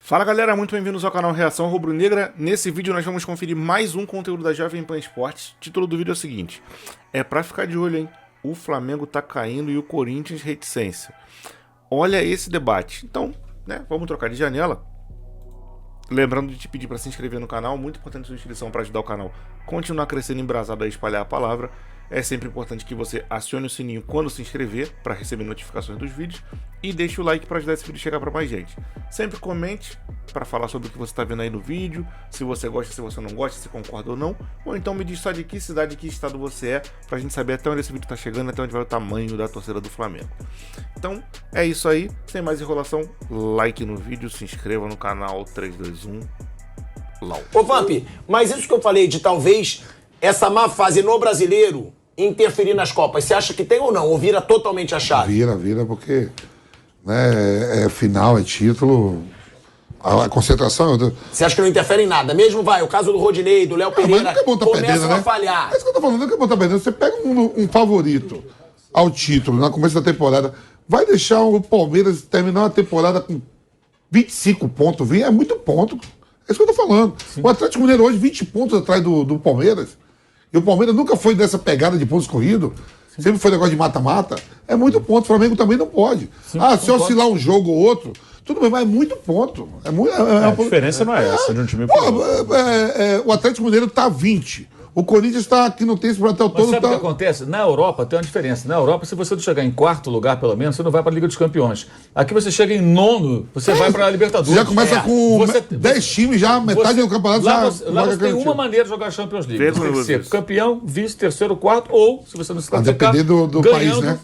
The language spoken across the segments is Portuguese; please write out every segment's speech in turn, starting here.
Fala galera, muito bem-vindos ao canal Reação Rubro-Negra. Nesse vídeo nós vamos conferir mais um conteúdo da Jovem Pan Esportes. O título do vídeo é o seguinte: é pra ficar de olho, hein? O Flamengo tá caindo e o Corinthians reticência. Olha esse debate. Então, né, vamos trocar de janela. Lembrando de te pedir para se inscrever no canal, muito importante a sua inscrição para ajudar o canal a continuar crescendo, embrasado a espalhar a palavra. É sempre importante que você acione o sininho quando se inscrever para receber notificações dos vídeos e deixe o like para ajudar esse vídeo a chegar para mais gente. Sempre comente para falar sobre o que você está vendo aí no vídeo, se você gosta, se você não gosta, se concorda ou não, ou então me diz só de que cidade, de que estado você é, para a gente saber até onde esse vídeo está chegando, até onde vai o tamanho da torcida do Flamengo. Então é isso aí, sem mais enrolação, like no vídeo, se inscreva no canal 321 Lau. Ô Vamp, mas isso que eu falei de talvez essa má fase no brasileiro interferir nas Copas, você acha que tem ou não? Ou vira totalmente a chave? Vira, porque né, é final, é título, a concentração... Você acha que não interfere em nada? Mesmo o caso do Rodinei, do Léo Pereira, começam a falhar. É isso que eu tô falando, não é que é bom tá perdendo. Você pega um favorito ao título no começo da temporada, vai deixar o Palmeiras terminar a temporada com 25 pontos, é muito ponto. É isso que eu tô falando. Sim. O Atlético Mineiro hoje 20 pontos atrás do Palmeiras. E o Palmeiras nunca foi dessa pegada de pontos corridos. Sempre foi negócio de mata-mata. É muito ponto. O Flamengo também não pode. Sim, se oscilar um jogo ou outro, tudo bem, mas é muito ponto. A diferença não é essa de um time pro outro. O Atlético Mineiro tá 20. O Corinthians está aqui no texto para até o todo. Sabe o que acontece? Na Europa tem uma diferença. Na Europa, se você não chegar em quarto lugar, pelo menos, você não vai para a Liga dos Campeões. Aqui você chega em nono, você vai para a Libertadores. Já começa com 10 times, já metade do campeonato lá já. Lá você tem uma maneira de jogar a Champions League. Você tem que ser campeão, vice, terceiro, quarto, ou, se você não se classificar, depender do país, né?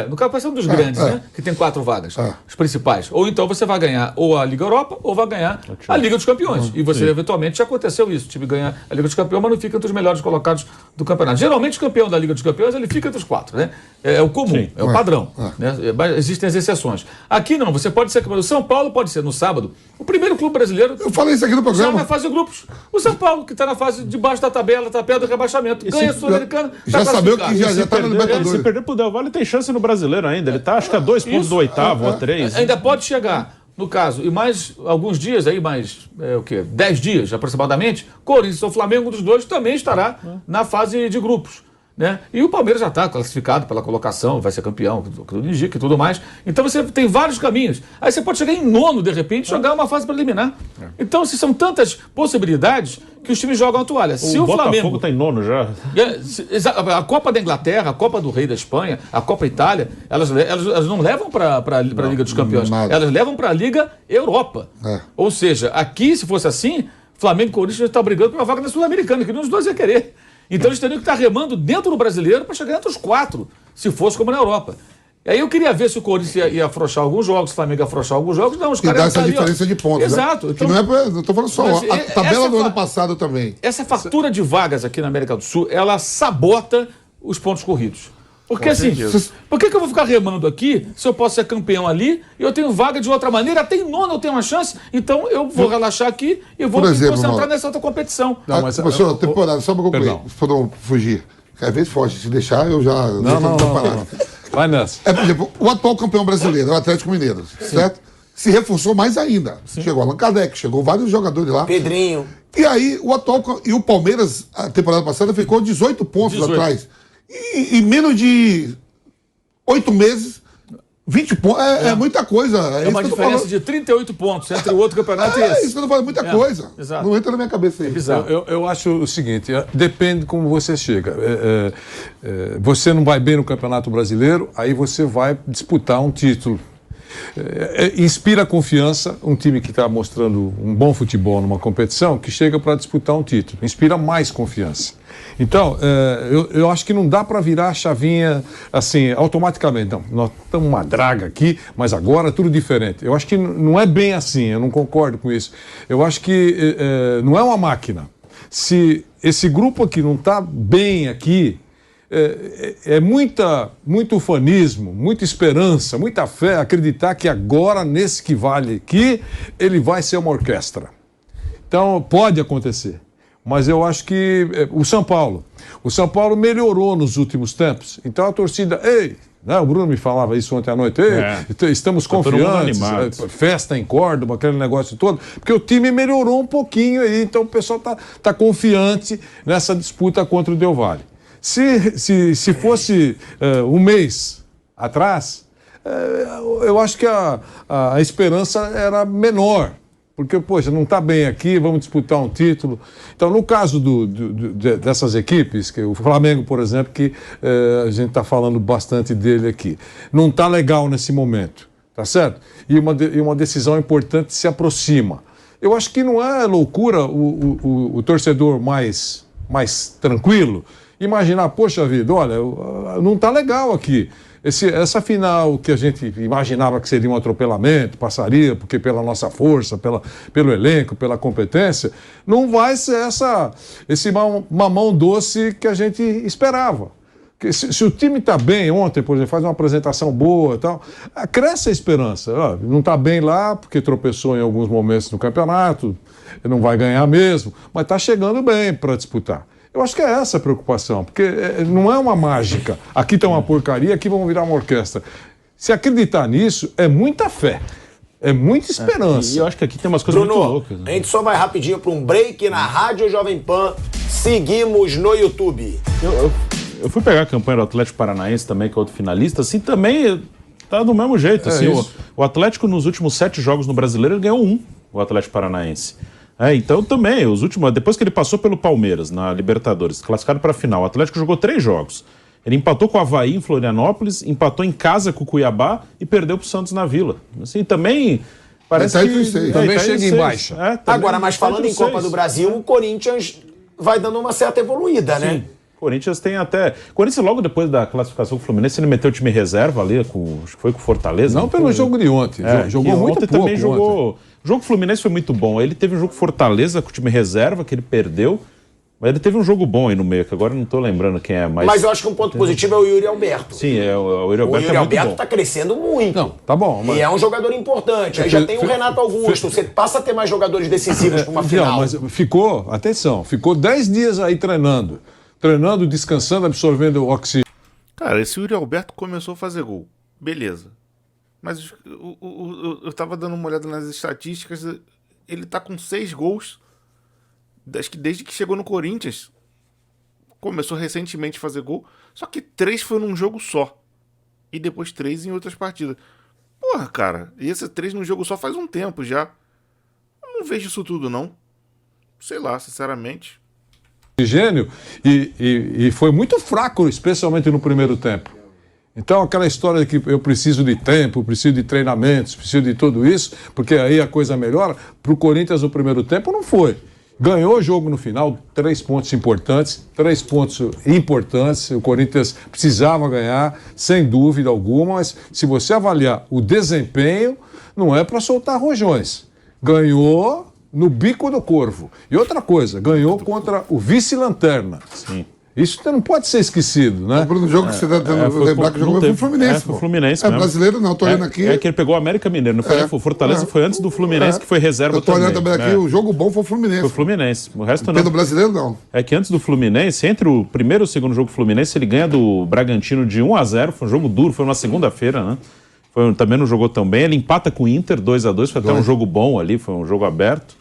No caso, vai ser um dos grandes, né? Que tem 4 vagas, os principais. Ou então você vai ganhar ou a Liga Europa, ou vai ganhar a Liga dos Campeões. E você, eventualmente, já aconteceu isso. O time ganha a Liga dos Campeões, mas não fica entre os melhores colocados do campeonato. Geralmente, o campeão da Liga dos Campeões, ele fica entre os 4, né? É o comum, é o padrão. Né? Mas existem as exceções. Aqui não, você pode ser campeão. O São Paulo pode ser, no sábado, o primeiro clube brasileiro... Eu falei isso aqui no programa. Já na fase de grupos. O São Paulo, que está na fase de baixo da tabela, está perto do rebaixamento. Ganha a Sul-Americana, já sabeu que já está no Libertadores. Se perder pro Del Valle, tem chance no brasileiro ainda. Ele tá, acho que a 2 pontos do oitavo ou 3. Ainda pode chegar, no caso. E mais alguns dias aí, 10 dias aproximadamente, Corinthians ou Flamengo, um dos dois, também estará na fase de grupos. Né? E o Palmeiras já está classificado pela colocação, vai ser campeão, tudo indica e tudo mais. Então você tem vários caminhos. Aí você pode chegar em nono, de repente, jogar uma fase preliminar. Então, se são tantas possibilidades que os times jogam a toalha. Se o Botafogo está em nono já. A Copa da Inglaterra, a Copa do Rei da Espanha, a Copa Itália, elas não levam para a Liga dos Campeões. Elas levam para a Liga Europa. Ou seja, aqui, se fosse assim, Flamengo e Corinthians estão brigando por uma vaga na Sul-Americana, que nenhum dos dois ia querer. Então eles teriam que estar remando dentro do brasileiro para chegar entre os 4, se fosse como na Europa. E aí eu queria ver se o Corinthians ia afrouxar alguns jogos, se o Flamengo ia afrouxar alguns jogos. Não, os caras dá essa diferença de pontos. Exato. Né? Então, não estou falando só a tabela do ano passado também. Essa fartura de vagas aqui na América do Sul, ela sabota os pontos corridos. Porque assim, por que eu vou ficar remando aqui se eu posso ser campeão ali e eu tenho vaga de outra maneira? Até em nono eu tenho uma chance, então eu vou relaxar aqui e vou me concentrar nessa outra competição. Não, mas temporada, só para concluir, para não fugir. Às vezes foge, se deixar eu já... Não. Vai nessa. Por exemplo, o atual campeão brasileiro, o Atlético Mineiro, certo? Se reforçou mais ainda. Chegou Allan Kardec, chegou vários jogadores lá. Pedrinho. E aí, o Palmeiras, a temporada passada, ficou 18 pontos atrás. E menos de 8 meses, 20 pontos, é muita coisa. É uma diferença de 38 pontos entre o outro campeonato e esse. É isso que eu tô falando, muita coisa. Exato. Não entra na minha cabeça aí. É bizarro. Eu acho o seguinte, depende como você chega. Você não vai bem no Campeonato Brasileiro, aí você vai disputar um título. Inspira confiança um time que está mostrando um bom futebol numa competição que chega para disputar um título. Inspira mais confiança. Então, eu acho que não dá para virar a chavinha assim, automaticamente. Não, nós estamos uma draga aqui, mas agora é tudo diferente. Eu acho que não é bem assim, eu não concordo com isso. Eu acho que não é uma máquina. Se esse grupo aqui não está bem aqui, muito ufanismo, muita esperança, muita fé, acreditar que agora, nesse que vale aqui, ele vai ser uma orquestra. Então, pode acontecer. Mas eu acho que o São Paulo melhorou nos últimos tempos. Então a torcida, Né? O Bruno me falava isso ontem à noite. Estamos confiantes, festa em Córdoba, aquele negócio todo, porque o time melhorou um pouquinho aí, então o pessoal tá confiante nessa disputa contra o Del Valle. Se fosse um mês atrás, eu acho que a esperança era menor. Porque, poxa, não está bem aqui, vamos disputar um título. Então, no caso dessas equipes, que o Flamengo, por exemplo, que a gente está falando bastante dele aqui, não está legal nesse momento, tá certo? E uma decisão importante se aproxima. Eu acho que não é loucura o torcedor mais tranquilo imaginar, poxa vida, olha, não está legal aqui. Essa final que a gente imaginava que seria um atropelamento, passaria, porque pela nossa força, pelo elenco, pela competência, não vai ser esse mamão doce que a gente esperava. Se o time está bem ontem, por exemplo, faz uma apresentação boa e tal, cresce a esperança. Não está bem lá, porque tropeçou em alguns momentos no campeonato, não vai ganhar mesmo, mas está chegando bem para disputar. Eu acho que é essa a preocupação, porque não é uma mágica. Aqui está uma porcaria, aqui vamos virar uma orquestra. Se acreditar nisso, é muita fé, é muita esperança. E eu acho que aqui tem umas coisas Bruno, muito loucas. A gente só vai rapidinho para um break na Rádio Jovem Pan. Seguimos no YouTube. Eu fui pegar a campanha do Atlético Paranaense também, que é outro finalista, assim, também tá do mesmo jeito. Assim, o Atlético, nos últimos 7 jogos no Brasileiro, ele ganhou 1, o Atlético Paranaense. Então também, depois que ele passou pelo Palmeiras na Libertadores, classificado para a final, o Atlético jogou 3 jogos. Ele empatou com o Avaí em Florianópolis, empatou em casa com o Cuiabá e perdeu para o Santos na Vila. Assim, também parece que... Também chega em baixa. Agora, mas falando em Copa do Brasil, o Corinthians vai dando uma certa evoluída, né? Sim. O Corinthians tem até... O Corinthians, logo depois da classificação com o Fluminense, ele meteu o time reserva ali, acho que foi com o Fortaleza. Não pelo jogo de ontem. Jogou muito ontem pouco. Também jogou... O jogo Fluminense foi muito bom. Ele teve um jogo Fortaleza com o time reserva, que ele perdeu. Mas ele teve um jogo bom aí no meio, que agora eu não tô lembrando quem é. Mas eu acho que um ponto positivo é o Yuri Alberto. Sim, o Yuri Alberto o Yuri Alberto tá crescendo muito. Não, tá bom. Mas... E é um jogador importante. Aí já tem o Renato Augusto. Você passa a ter mais jogadores decisivos para uma final. Mas ficou 10 dias aí treinando, descansando, absorvendo o oxigênio. Cara, esse Yuri Alberto começou a fazer gol. Beleza. Mas eu tava dando uma olhada nas estatísticas, ele tá com 6 gols desde que chegou no Corinthians. Começou recentemente a fazer gol, só que 3 foi num jogo só. E depois 3 em outras partidas. Porra, cara, e esse 3 num jogo só faz um tempo já. Eu não vejo isso tudo, não. Sei lá, sinceramente. E foi muito fraco, especialmente no primeiro tempo. Então, aquela história de que eu preciso de tempo, preciso de treinamentos, preciso de tudo isso, porque aí a coisa melhora, para o Corinthians no primeiro tempo não foi. Ganhou o jogo no final, 3 pontos importantes, o Corinthians precisava ganhar, sem dúvida alguma, mas se você avaliar o desempenho, não é para soltar rojões. Ganhou no bico do corvo. E outra coisa, ganhou contra o vice-lanterna. Sim. Isso não pode ser esquecido, né? No jogo que você está tentando lembrar que jogou foi o Fluminense. Foi o Fluminense mesmo. Brasileiro não, tô olhando aqui. É que ele pegou o América Mineiro, não foi? O Fortaleza foi antes do Fluminense, que foi reserva também. Eu tô olhando também aqui, o jogo bom foi o Fluminense. Foi o Fluminense, o resto não. Pelo brasileiro, não. É que antes do Fluminense, entre o primeiro e o segundo jogo do Fluminense, ele ganha do Bragantino de 1-0, foi um jogo duro, foi uma segunda-feira, né? Também não jogou tão bem, ele empata com o Inter 2-2, foi até um jogo bom ali, foi um jogo aberto.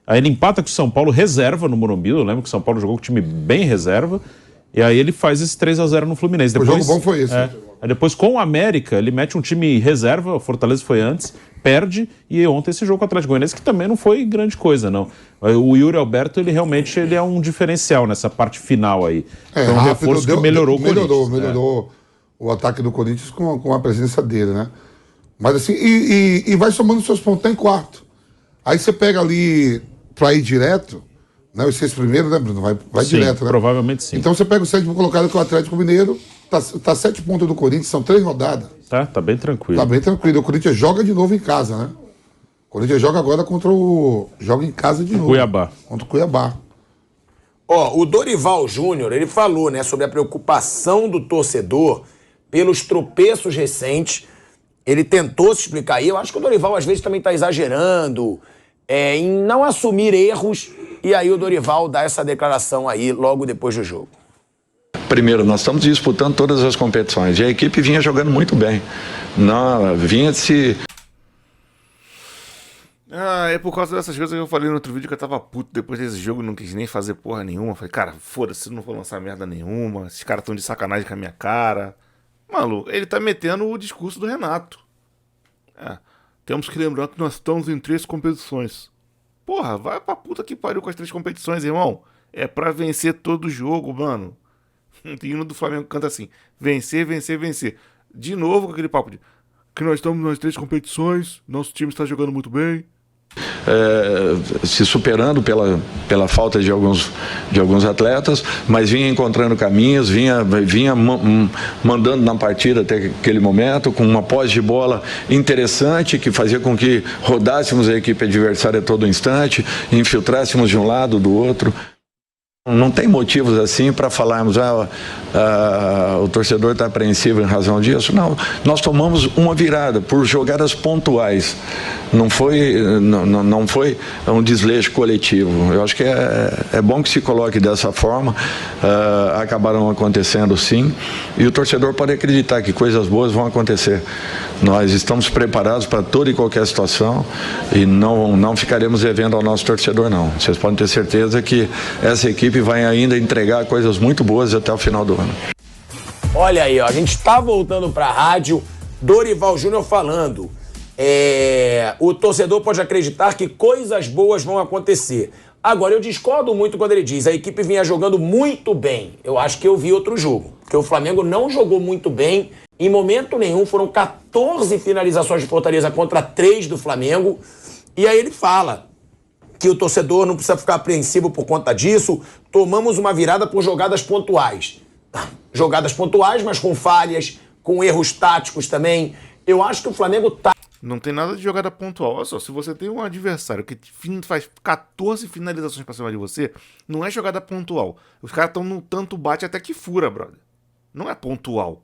Aí ele empata com o São Paulo, reserva no Morumbi, eu lembro que o São Paulo jogou com o time bem reserva. E aí ele faz esse 3-0 no Fluminense. Depois, o jogo bom foi esse. Aí depois com o América, ele mete um time reserva, o Fortaleza foi antes, perde, e ontem esse jogo com o Atlético Goianiense, que também não foi grande coisa, não. O Yuri Alberto, ele realmente é um diferencial nessa parte final aí. Foi um reforço que melhorou o Corinthians. Melhorou o ataque do Corinthians com a presença dele, né? Mas assim, e vai somando seus pontos, tá em quarto. Aí você pega ali pra ir direto... Não, os 6 primeiros, né, Bruno? Vai sim, direto, né? Provavelmente sim. Então você pega o 7º colocado, que é o Atlético Mineiro, tá 7 pontos do Corinthians, são 3 rodadas. Tá bem tranquilo. Tá bem tranquilo. O Corinthians joga de novo em casa, né? O Corinthians joga agora joga em casa de novo. Cuiabá. Contra o Cuiabá. O Dorival Júnior, ele falou, né, sobre a preocupação do torcedor pelos tropeços recentes. Ele tentou se explicar aí. Eu acho que o Dorival, às vezes, também tá exagerando em não assumir erros. E aí o Dorival dá essa declaração aí logo depois do jogo. Primeiro, nós estamos disputando todas as competições e a equipe vinha jogando muito bem. Não, vinha se... É por causa dessas coisas que eu falei no outro vídeo que eu tava puto depois desse jogo, não quis nem fazer porra nenhuma. Falei, cara, foda-se, não vou lançar merda nenhuma. Esses caras tão de sacanagem com a minha cara. Maluco, ele tá metendo o discurso do Renato. Temos que lembrar que nós estamos em 3 competições. Porra, vai pra puta que pariu com as 3 competições, irmão. É pra vencer todo jogo, mano. O hino do Flamengo canta assim: vencer, vencer, vencer. De novo com aquele papo de que nós estamos nas 3 competições, nosso time está jogando muito bem. Se superando pela falta de alguns atletas, mas vinha encontrando caminhos, vinha mandando na partida até aquele momento, com uma posse de bola interessante, que fazia com que rodássemos a equipe adversária a todo instante, infiltrássemos de um lado, do outro. Não tem motivos assim para falarmos o torcedor está apreensivo em razão disso. Não, nós tomamos uma virada por jogadas pontuais. Não foi um desleixo coletivo. Eu acho que é bom que se coloque dessa forma. Acabaram acontecendo sim. E o torcedor pode acreditar que coisas boas vão acontecer. Nós estamos preparados para toda e qualquer situação e não ficaremos devendo ao nosso torcedor, não. Vocês podem ter certeza que essa equipe vai ainda entregar coisas muito boas até o final do ano. Olha aí, ó, a gente está voltando para a rádio, Dorival Júnior falando. O torcedor pode acreditar que coisas boas vão acontecer. Agora, eu discordo muito quando ele diz a equipe vinha jogando muito bem. Eu acho que eu vi outro jogo, porque o Flamengo não jogou muito bem em momento nenhum. Foram 14 finalizações de Fortaleza contra 3 do Flamengo. E aí ele fala que o torcedor não precisa ficar apreensivo por conta disso. Tomamos uma virada por jogadas pontuais. Jogadas pontuais, mas com falhas, com erros táticos também. Eu acho que o Flamengo tá... Não tem nada de jogada pontual. Olha só, se você tem um adversário que faz 14 finalizações pra cima de você, não é jogada pontual. Os caras estão no tanto bate até que fura, brother. Não é pontual.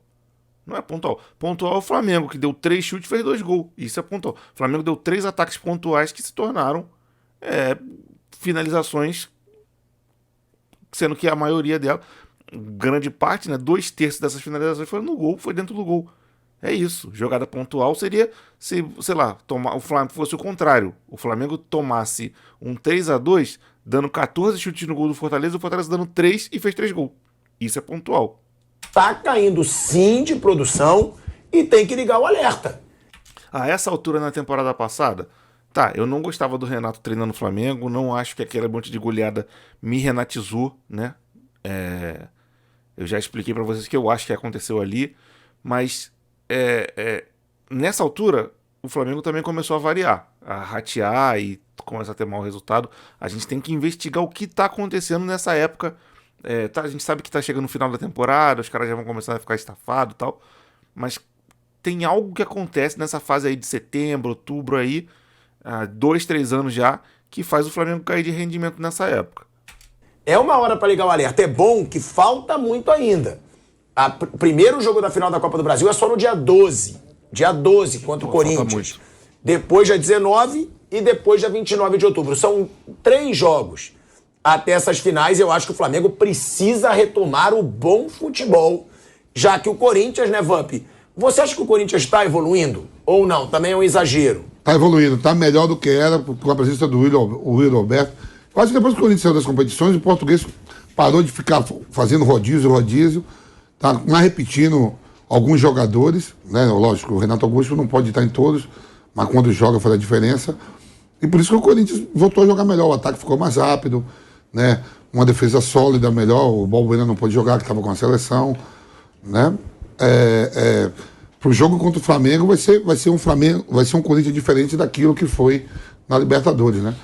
Não é pontual. Pontual é o Flamengo, que deu 3 chutes e fez 2 gols. Isso é pontual. O Flamengo deu 3 ataques pontuais que se tornaram finalizações, sendo que a maioria dela, grande parte, né, 2/3 dessas finalizações foram no gol, foi dentro do gol. É isso. Jogada pontual seria se, sei lá, o Flamengo fosse o contrário. O Flamengo tomasse um 3-2, dando 14 chutes no gol do Fortaleza, o Fortaleza dando 3 e fez 3 gols. Isso é pontual. Tá caindo sim de produção e tem que ligar o alerta. A essa altura na temporada passada, eu não gostava do Renato treinando o Flamengo, não acho que aquele monte de goleada me renatizou, né? Eu já expliquei pra vocês o que eu acho que aconteceu ali, mas nessa altura o Flamengo também começou a variar, a ratear e começar a ter mau resultado. A gente tem que investigar o que tá acontecendo nessa época. A gente sabe que tá chegando no final da temporada, os caras já vão começar a ficar estafados e tal, mas tem algo que acontece nessa fase aí de setembro, outubro aí, há 2, 3 anos já, que faz o Flamengo cair de rendimento nessa época. É uma hora para ligar o alerta. É bom que falta muito ainda. O primeiro jogo da final da Copa do Brasil é só no dia 12. Dia 12 contra o Corinthians. Depois dia 19 e depois dia 29 de outubro. São 3 jogos até essas finais. Eu acho que o Flamengo precisa retomar o bom futebol, já que o Corinthians, né, Vamp? Você acha que o Corinthians está evoluindo? Ou não? Também é um exagero. Está evoluindo, está melhor do que era com a presença do Will Alberto. Eu acho que depois que o Corinthians saiu das competições, o português parou de ficar fazendo rodízio, tá mais repetindo alguns jogadores, né? Lógico, o Renato Augusto não pode estar em todos, mas quando joga faz a diferença. E por isso que o Corinthians voltou a jogar melhor, o ataque ficou mais rápido, né? Uma defesa sólida melhor, o Balbuena não pôde jogar, que estava com a seleção, né? Pro jogo contra o Flamengo vai ser um Corinthians diferente daquilo que foi na Libertadores, né?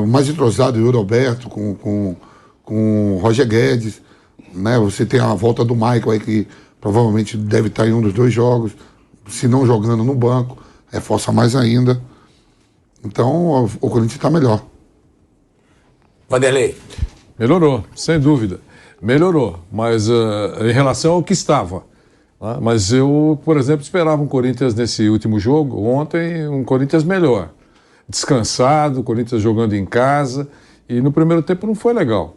Mais entrosado, o Yuri Alberto com o Roger Guedes, né? Você tem a volta do Michael aí, que provavelmente deve estar em um dos 2 jogos, se não jogando no banco, reforça mais ainda. Então o Corinthians está melhor. Vanderlei. Melhorou, sem dúvida. Melhorou, mas em relação ao que estava. Né? Mas eu, por exemplo, esperava um Corinthians nesse último jogo, ontem, um Corinthians melhor. Descansado, o Corinthians jogando em casa, e no primeiro tempo não foi legal.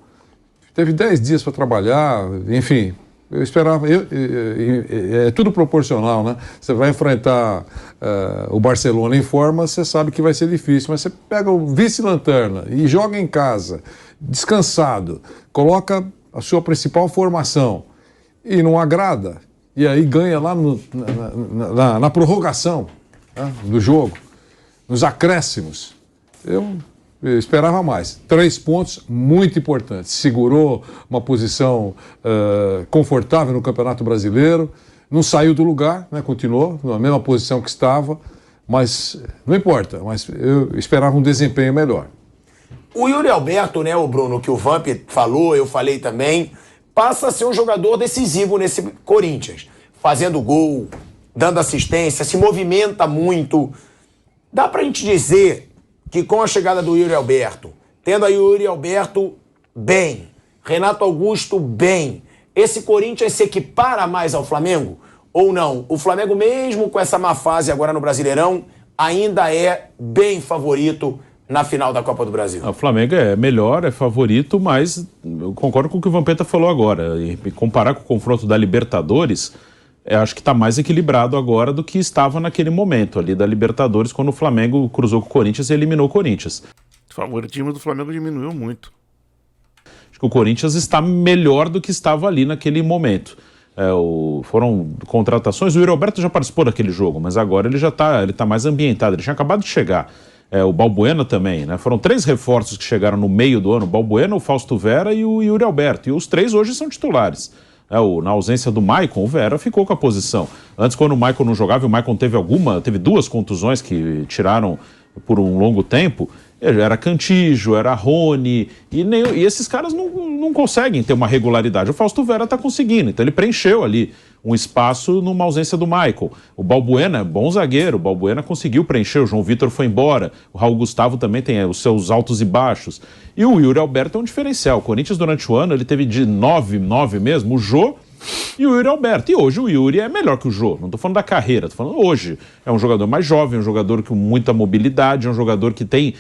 teve 10 dias para trabalhar, enfim. Eu esperava, é tudo proporcional, né? Você vai enfrentar o Barcelona em forma, você sabe que vai ser difícil, mas você pega o vice-lanterna e joga em casa, descansado, coloca a sua principal formação e não agrada, e aí ganha lá na prorrogação, né, do jogo, nos acréscimos. Eu esperava mais. 3 pontos muito importantes. Segurou uma posição confortável no Campeonato Brasileiro, não saiu do lugar, né, continuou na mesma posição que estava, mas não importa, mas eu esperava um desempenho melhor. O Yuri Alberto, né, o Bruno, que o Vamp falou, eu falei também, passa a ser um jogador decisivo nesse Corinthians. Fazendo gol, dando assistência, se movimenta muito. Dá pra gente dizer que com a chegada do Yuri Alberto, tendo a Yuri Alberto bem, Renato Augusto bem, esse Corinthians se equipara mais ao Flamengo? Ou não? O Flamengo, mesmo com essa má fase agora no Brasileirão, ainda é bem favorito na final da Copa do Brasil. O Flamengo é melhor, é favorito, mas eu concordo com o que o Vampeta falou agora. E comparar com o confronto da Libertadores, eu acho que está mais equilibrado agora do que estava naquele momento ali da Libertadores, quando o Flamengo cruzou com o Corinthians e eliminou o Corinthians. O favoritismo do Flamengo diminuiu muito. Acho que o Corinthians está melhor do que estava ali naquele momento. Foram contratações, o Yuri Alberto já participou daquele jogo, mas agora ele tá mais ambientado, ele tinha acabado de chegar. O Balbuena também, né? Foram 3 reforços que chegaram no meio do ano, o Balbuena, o Fausto Vera e o Yuri Alberto, e os 3 hoje são titulares. Na ausência do Maicon, o Vera ficou com a posição. Antes, quando o Maicon não jogava, o Maicon teve 2 contusões que tiraram por um longo tempo. Era Cantígio, era Rony, e esses caras não conseguem ter uma regularidade. O Fausto Vera está conseguindo, então ele preencheu ali um espaço numa ausência do Maicon. O Balbuena é bom zagueiro, o Balbuena conseguiu preencher, o João Vitor foi embora, o Raul Gustavo também tem os seus altos e baixos. E o Yuri Alberto é um diferencial. O Corinthians, durante o ano, ele teve de 9 mesmo, o Jô e o Yuri Alberto. E hoje o Yuri é melhor que o Jô. Não estou falando da carreira, estou falando hoje. É um jogador mais jovem, um jogador com muita mobilidade, é um jogador que tem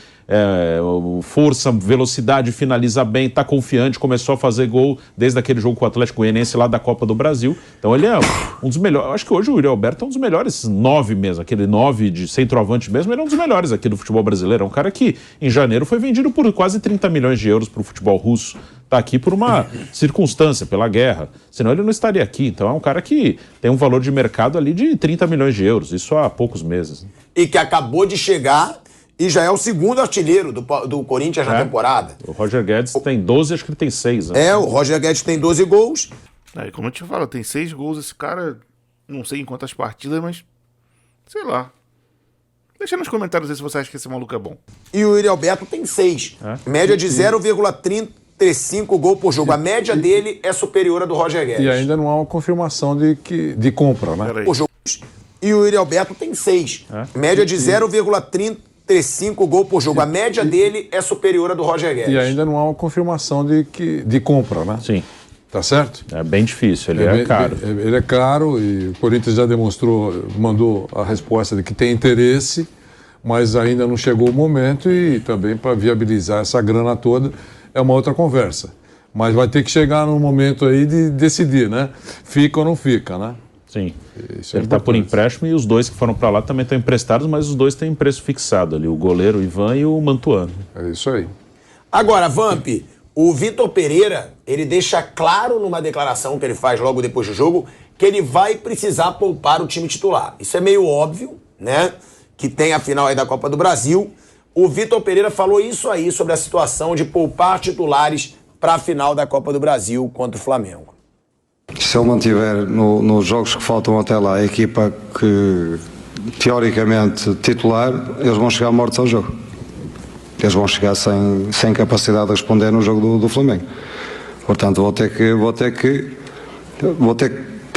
força, velocidade, finaliza bem, está confiante, começou a fazer gol desde aquele jogo com o Atlético Goianiense lá da Copa do Brasil. Então ele é um dos melhores. Eu acho que hoje o Yuri Alberto é um dos melhores 9 mesmo, aquele 9 de centroavante mesmo, ele é um dos melhores aqui do futebol brasileiro. É um cara que em janeiro foi vendido por quase 30 milhões de euros para o futebol russo. Está aqui por uma circunstância, pela guerra. Senão ele não estaria aqui. Então é um cara que tem um valor de mercado ali de 30 milhões de euros. Isso há poucos meses. E que acabou de chegar e já é o segundo artilheiro do Corinthians na temporada. O Roger Guedes tem 12, acho que ele tem 6. Né? O Roger Guedes tem 12 gols. Como eu te falo, tem 6 gols. Esse cara, não sei em quantas partidas, mas sei lá. Deixa nos comentários aí se você acha que esse maluco é bom. E o Yuri Alberto tem 6. Média de 0,35 gol por jogo. A média dele é superior à do Roger Guedes. E ainda não há uma confirmação de compra, né? Por jogo. E o Yuri Alberto tem 6. Média de 0,35 gol por jogo. A média dele é superior à do Roger Guedes. E ainda não há uma confirmação de compra, né? Sim. Tá certo? É bem difícil, ele é caro. Ele é caro e o Corinthians já mandou a resposta de que tem interesse, mas ainda não chegou o momento e também para viabilizar essa grana toda é uma outra conversa. Mas vai ter que chegar no momento aí de decidir, né? Fica ou não fica, né? Sim. Ele está por empréstimo e os 2 que foram para lá também estão emprestados, mas os 2 têm preço fixado ali, o goleiro Ivan e o Mantuano. É isso aí. Agora, Vamp, o Vitor Pereira, ele deixa claro numa declaração que ele faz logo depois do jogo que ele vai precisar poupar o time titular. Isso é meio óbvio, né? Que tem a final aí da Copa do Brasil. O Vitor Pereira falou isso aí sobre a situação de poupar titulares para a final da Copa do Brasil contra o Flamengo. Se ele mantiver nos jogos que faltam até lá a equipa que, teoricamente, titular, eles vão chegar mortos ao jogo. Eles vão chegar sem capacidade de responder no jogo do Flamengo. Portanto,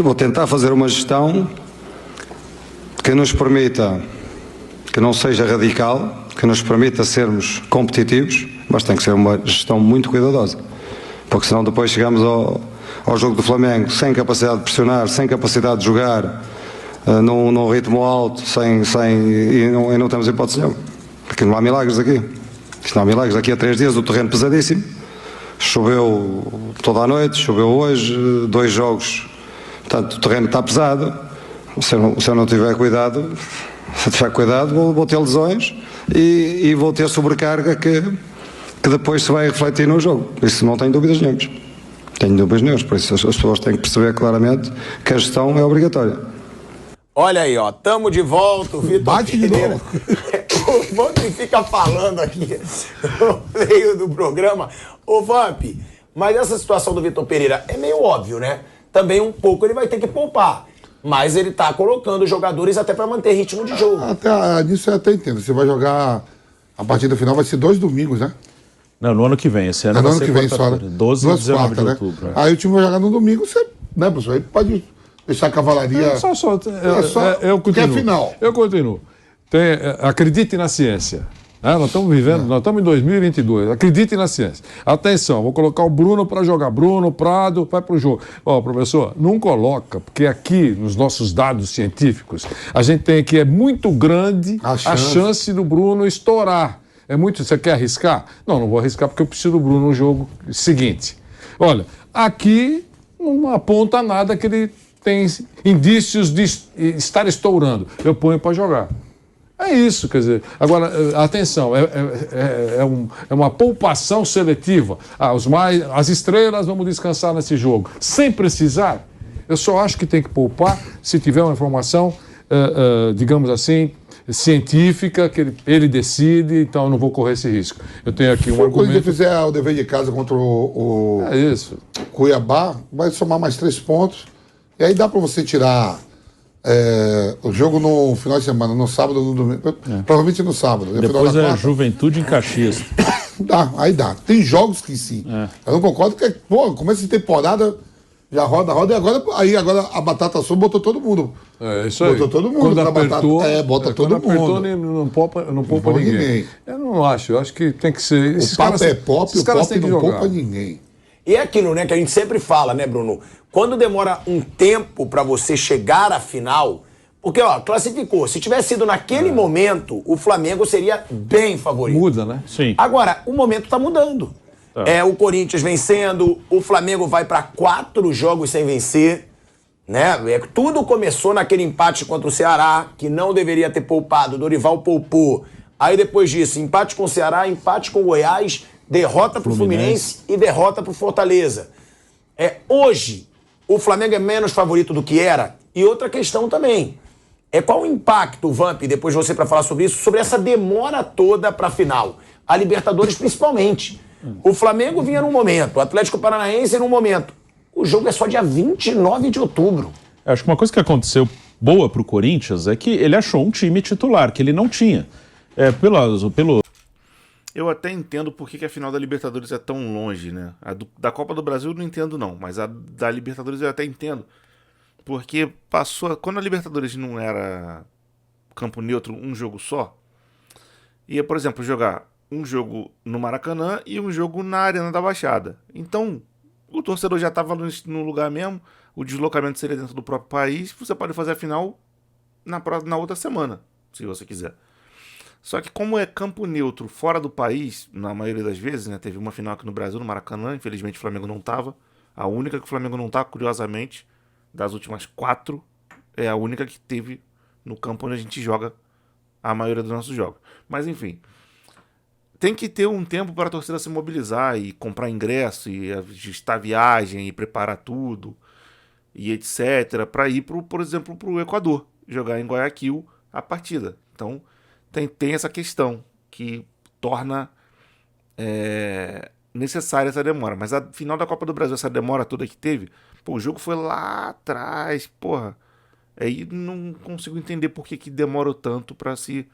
vou tentar fazer uma gestão que nos permita, que não seja radical, que nos permita sermos competitivos, mas tem que ser uma gestão muito cuidadosa. Porque senão depois chegamos ao jogo do Flamengo sem capacidade de pressionar, sem capacidade de jogar, num ritmo alto, e não temos hipótese nenhuma. Porque não há milagres aqui. Isto não há milagres. Daqui a 3 dias o terreno pesadíssimo, Choveu toda a noite, choveu hoje, 2 jogos, portanto o terreno está pesado. Se eu não tiver cuidado, vou ter lesões e vou ter sobrecarga que depois se vai refletir no jogo. Isso não tenho dúvidas nenhumas. Por isso as pessoas têm que perceber claramente que a gestão é obrigatória. Olha aí, ó, tamo de volta, o Vitor Bate de Pereira. novo. O Vamp fica falando aqui no meio do programa. Ô Vamp, mas essa situação do Vitor Pereira é meio óbvio, né? Também um pouco ele vai ter que poupar. Mas ele tá colocando jogadores até para manter ritmo de jogo. Nisso eu até entendo. Você vai jogar, a partida final vai ser 2 domingos, né? Não, no ano que vem. Esse ano no vai ano ser que vem só, né? 12 e 19 de outubro. Né? Aí o time vai jogar no domingo, você, né, professor? Aí pode deixar a cavalaria... Eu continuo. Que é final. Eu continuo. Acredite na ciência. Nós estamos vivendo, nós estamos em 2022. Acredite na ciência. Atenção, vou colocar o Bruno para jogar. Bruno, Prado, vai para o jogo. Professor, não coloca, porque aqui, nos nossos dados científicos, a gente tem que é muito grande a chance do Bruno estourar. Você quer arriscar? Não vou arriscar porque eu preciso do Bruno no jogo seguinte. Olha, aqui não aponta nada que ele tem indícios de estar estourando. Eu ponho para jogar. É isso, quer dizer. Agora, atenção, é uma poupação seletiva. As estrelas vamos descansar nesse jogo. Sem precisar. Eu só acho que tem que poupar se tiver uma informação, digamos assim, científica, que ele decide, então eu não vou correr esse risco. Eu tenho aqui um argumento... Se ele fizer o dever de casa contra o Cuiabá, vai somar mais 3 pontos. E aí dá para você tirar o jogo no final de semana, no sábado ou no domingo. Provavelmente no sábado. Depois é Juventude em Caxias. Aí dá. Tem jogos que sim. Eu não concordo que, começo de temporada... Já roda, e agora a batata assou, botou todo mundo. Isso aí. Botou todo mundo. Quando apertou, bota todo mundo. Quando apertou, não poupa ninguém. Eu não acho, eu acho que tem que ser... O papo é pop, o pop não poupa ninguém. E é aquilo, né, que a gente sempre fala, né, Bruno? Quando demora um tempo pra você chegar à final, porque, classificou. Se tivesse sido naquele momento, o Flamengo seria bem favorito. Muda, né? Sim. Agora, o momento tá mudando. O Corinthians vencendo, o Flamengo vai para 4 jogos sem vencer, né? Tudo começou naquele empate contra o Ceará, que não deveria ter poupado, o Dorival poupou. Aí depois disso, empate com o Ceará, empate com o Goiás, derrota pro Fluminense e derrota pro Fortaleza. Hoje, o Flamengo é menos favorito do que era. E outra questão também, qual o impacto, Vamp, depois você para falar sobre isso, sobre essa demora toda pra final? A Libertadores principalmente. O Flamengo vinha num momento, o Atlético Paranaense num momento. O jogo é só dia 29 de outubro. Acho que uma coisa que aconteceu boa pro Corinthians é que ele achou um time titular, que ele não tinha. Eu até entendo por que a final da Libertadores é tão longe, né? Da Copa do Brasil eu não entendo não, mas a da Libertadores eu até entendo. Porque quando a Libertadores não era campo neutro, um jogo só, ia, por exemplo, jogar um jogo no Maracanã e um jogo na Arena da Baixada. Então, o torcedor já estava no lugar mesmo, o deslocamento seria dentro do próprio país, você pode fazer a final na outra semana, se você quiser. Só que como é campo neutro fora do país, na maioria das vezes, né, teve uma final aqui no Brasil, no Maracanã, infelizmente o Flamengo não estava, a única que o Flamengo não está, curiosamente, das últimas 4, é a única que teve no campo onde a gente joga a maioria dos nossos jogos. Mas enfim... Tem que ter um tempo para a torcida se mobilizar e comprar ingresso e ajustar viagem e preparar tudo e etc. para ir, por exemplo, para o Equador, jogar em Guayaquil a partida. Então tem essa questão que torna necessária essa demora. Mas a final da Copa do Brasil, essa demora toda que teve, o jogo foi lá atrás, Aí não consigo entender por que demorou tanto para se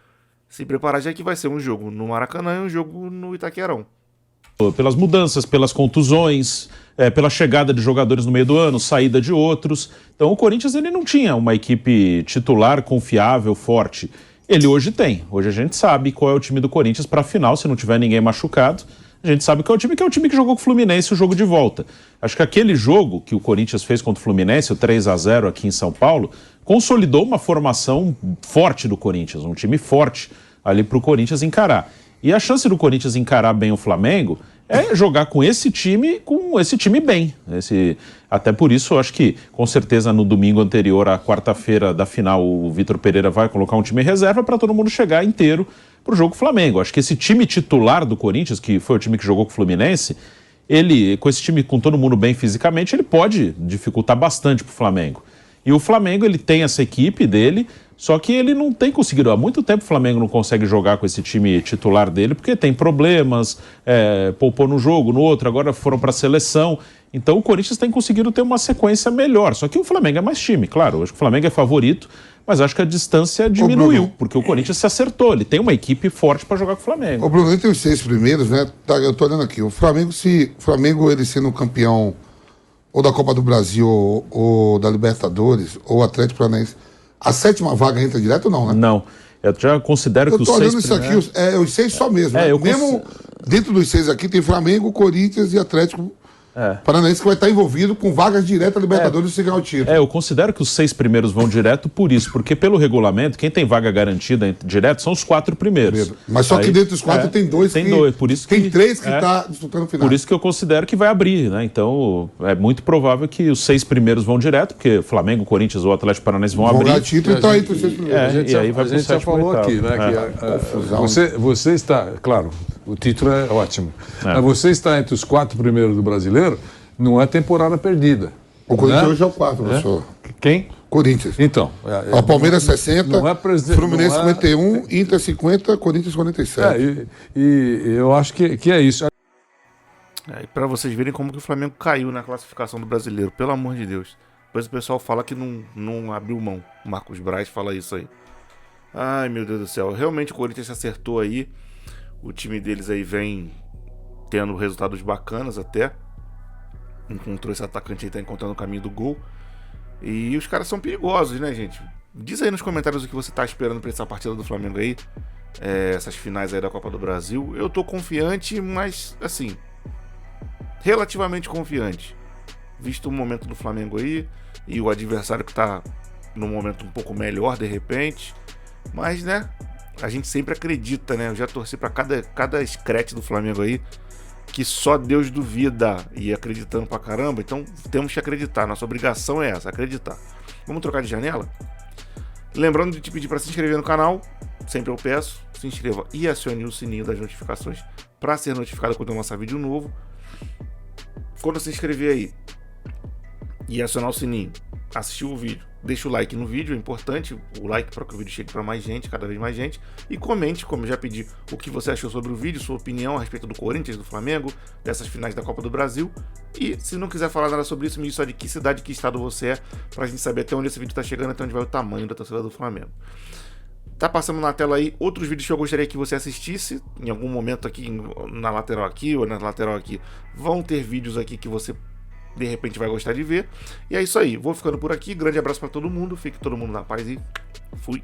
preparar, já que vai ser um jogo no Maracanã e um jogo no Itaquerão. Pelas mudanças, pelas contusões, pela chegada de jogadores no meio do ano, saída de outros. Então o Corinthians ele não tinha uma equipe titular confiável, forte. Ele hoje tem. Hoje a gente sabe qual é o time do Corinthians para a final, se não tiver ninguém machucado. A gente sabe que é o time que jogou com o Fluminense o jogo de volta. Acho que aquele jogo que o Corinthians fez contra o Fluminense, o 3-0 aqui em São Paulo, consolidou uma formação forte do Corinthians, um time forte ali para o Corinthians encarar. E a chance do Corinthians encarar bem o Flamengo é jogar com esse time bem. Até por isso, eu acho que, com certeza, no domingo anterior à quarta-feira da final, o Vitor Pereira vai colocar um time em reserva para todo mundo chegar inteiro para o jogo Flamengo. Acho que esse time titular do Corinthians, que foi o time que jogou com o Fluminense, ele, com esse time, com todo mundo bem fisicamente, ele pode dificultar bastante para o Flamengo. E o Flamengo, ele tem essa equipe dele, só que ele não tem conseguido. Há muito tempo o Flamengo não consegue jogar com esse time titular dele, porque tem problemas, poupou no jogo, no outro, agora foram para a seleção. Então o Corinthians tem conseguido ter uma sequência melhor. Só que o Flamengo é mais time, claro. Acho que o Flamengo é favorito, mas acho que a distância diminuiu, porque o Corinthians se acertou. Ele tem uma equipe forte para jogar com o Flamengo. O Bruno, entre os 6 primeiros, né? Eu tô olhando aqui. O Flamengo, ele sendo campeão ou da Copa do Brasil, ou da Libertadores, ou Atlético Paranaense, a 7ª vaga entra direto ou não, né? Não. Eu já considero que os 6 primeiros... Eu tô olhando isso aqui, os 6 só mesmo. Né? Mesmo dentro dos 6 aqui tem Flamengo, Corinthians e Atlético Paranaense, que vai estar envolvido com vagas diretas Libertadores se ganhar o título. Eu considero que os 6 primeiros vão direto por isso, porque pelo regulamento, quem tem vaga garantida direto são os 4 primeiros. Mas só que dentro dos 4 tem 2 por isso tem 3 que tá disputando o final. Por isso que eu considero que vai abrir, né? Então é muito provável que os 6 primeiros vão direto, porque Flamengo, Corinthians ou Atlético Paranaense vão abrir. Ganhar título, então entre os 6 primeiros. E aí a gente já falou aqui, né? Que você está, claro, o título é ótimo. Mas você está entre os 4 primeiros do Brasileiro, não é temporada perdida. O Corinthians hoje é o 4, professor. Quem? Corinthians. Então. O Palmeiras 60, Fluminense não é... 51, Inter 50, Corinthians 47. E eu acho que é isso. E para vocês verem como que o Flamengo caiu na classificação do Brasileiro, pelo amor de Deus. Depois o pessoal fala que não abriu mão. O Marcos Braz fala isso aí. Ai, meu Deus do céu. Realmente o Corinthians se acertou aí. O time deles aí vem tendo resultados bacanas até. Encontrou esse atacante aí, tá encontrando o caminho do gol. E os caras são perigosos, né, gente? Diz aí nos comentários o que você tá esperando pra essa partida do Flamengo aí. Essas finais aí da Copa do Brasil. Eu tô confiante, mas, assim, relativamente confiante. Visto o momento do Flamengo aí. E o adversário que tá num momento um pouco melhor, de repente. Mas, né, a gente sempre acredita, né? Eu já torci pra cada scratch do Flamengo aí, que só Deus duvida, e acreditando pra caramba. Então temos que acreditar, nossa obrigação é essa, acreditar. Vamos trocar de janela? Lembrando de te pedir para se inscrever no canal, sempre eu peço, se inscreva e acione o sininho das notificações para ser notificado quando eu lançar vídeo novo. Quando se inscrever aí e acionar o sininho, assistir o vídeo, deixa o like no vídeo, é importante o like para que o vídeo chegue para mais gente, cada vez mais gente, e comente, como eu já pedi, o que você achou sobre o vídeo, sua opinião a respeito do Corinthians, do Flamengo, dessas finais da Copa do Brasil. E se não quiser falar nada sobre isso, me diz só de que cidade, que estado você é, pra gente saber até onde esse vídeo tá chegando, até onde vai o tamanho da torcida do Flamengo. Tá passando na tela aí outros vídeos que eu gostaria que você assistisse, em algum momento aqui, na lateral aqui ou na lateral aqui, vão ter vídeos aqui que você de repente vai gostar de ver. E é isso aí, vou ficando por aqui, grande abraço pra todo mundo, fique todo mundo na paz e fui!